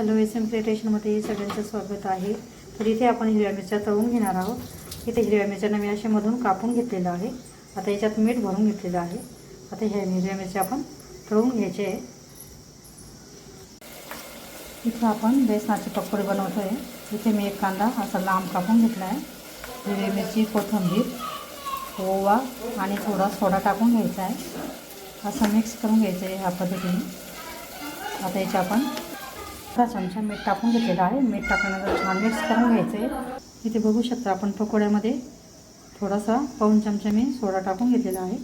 Hello SM क्रिएटेशनमध्ये सगळ्यांचं स्वागत आहे। तर इथे आपण हिरव्या मिरच्या तळून घेणार आहोत। इथे हिरव्या मिरच्या मी अशा मधून कापून घेतलेलं आहे। आता याच्यात मीठ भरून घेतलेलं आहे। आता ह्या हिरव्या मिरच्या आपण तळून घ्यायचे आहे। इथे आपण बेसनाचे पकोडे बनवतोय। इथे मी एक कांदा असा लांब कापून घेतला आहे। हिरवी मिरची, कोथिंबीर, ओवा आणि थोडा सोडा टाकून घ्यायचा आहे। असं मिक्स करून घ्यायचं आहे ह्या पद्धतीने। आता याचे आपण अर्धा चमचा मीठ टाकून घेतलेलं आहे। मीठ टाकल्यानंतर छान मिक्स करून घ्यायचं आहे। इथे बघू शकता आपण पकोड्यामध्ये थोडासा पाऊण चमचा मी सोडा टाकून घेतलेला आहे।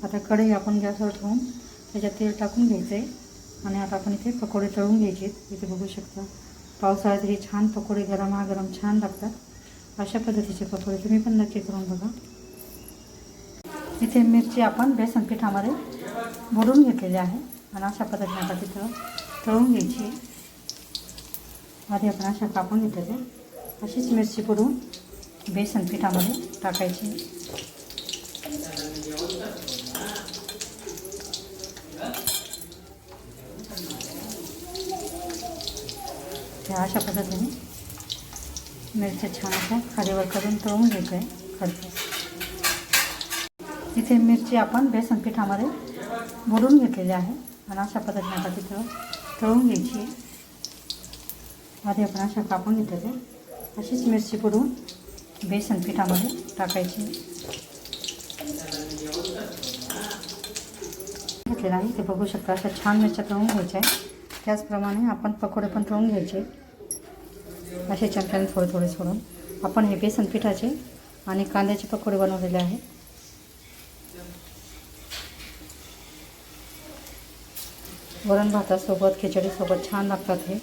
आता कढई आपण गॅसवर ठेवून त्याच्यात तेल टाकून घ्यायचं आहे आणि आता आपण इथे पकोडे तळून घ्यायचे। इथे बघू शकता पावसाळ्यात हे छान पकोडे गरमागरम छान लागतात। अशा पद्धतीचे पकोडे तुम्ही पण नक्की करून बघा। इथे मिरची आपण बेसन पिठामध्ये बुडवून घेतलेली आहे आणि अशा पद्धतीने आता तिथं तळून घ्यायची। आधी आपण अशा कापून घेतलेल्या अशीच मिरची बुडवून बेसन पिठामध्ये टाकायची। अशा पद्धतीने मिरच्या छान अशा खालीवर करून तळून घ्यायचं आहे खरपूस। इथे मिरची आपण बेसन पिठामध्ये बुडवून घेतलेली आहे आणि अशा पद्धतीने आता तिथं तळून घ्यायची। आधी आपण अशा कापून घेतलेल्या अशीच मिरची बुडवून बेसन पिठामध्ये टाकायची घेतलेलं आहे। ते बघू शकता अशा छान मिरच्या तळून घ्यायच्या आहे। त्याचप्रमाणे आपण पकोडे पण तळून घ्यायचे असे चमच्याने थोडे थोडे सोडून। आपण हे बेसन पिठाचे आणि कांद्याचे पकोडे बनवलेले आहेत। वरण भातासोबत खिचडीसोबत छान लागतात हे।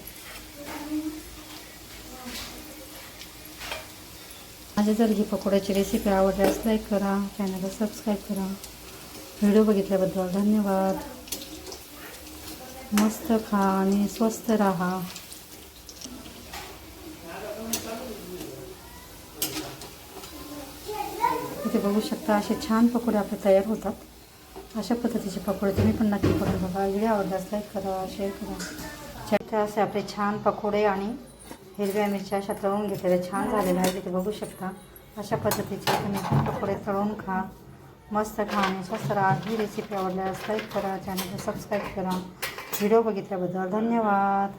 माझे जर ही पकोड्याची रेसिपी आवडल्यास लाईक करा, चॅनलला सबस्क्राईब करा। व्हिडिओ बघितल्याबद्दल धन्यवाद। मस्त खा आणि स्वस्त राहा। इथे बघू शकता असे छान पकोडे आपले तयार होतात। अशा पद्धतीचे पकोडे तुम्ही पण नक्की करून बघा। व्हिडिओ आवडल्यास लाईक करा, शेअर करा। तर असे आपले छान पकोडे आणि हिरव्या मिरच्या अशा तळून घेतलेल्या छान झालेल्या आहेत। इथे बघू शकता अशा पद्धतीचे तुम्ही पकोडे तळून खा, मस्त खा आणि स्वस्त राहा। ही रेसिपी आवडल्यास लाईक करा, चॅनलला सबस्क्राईब करा। व्हिडिओ बघितल्याबद्दल धन्यवाद।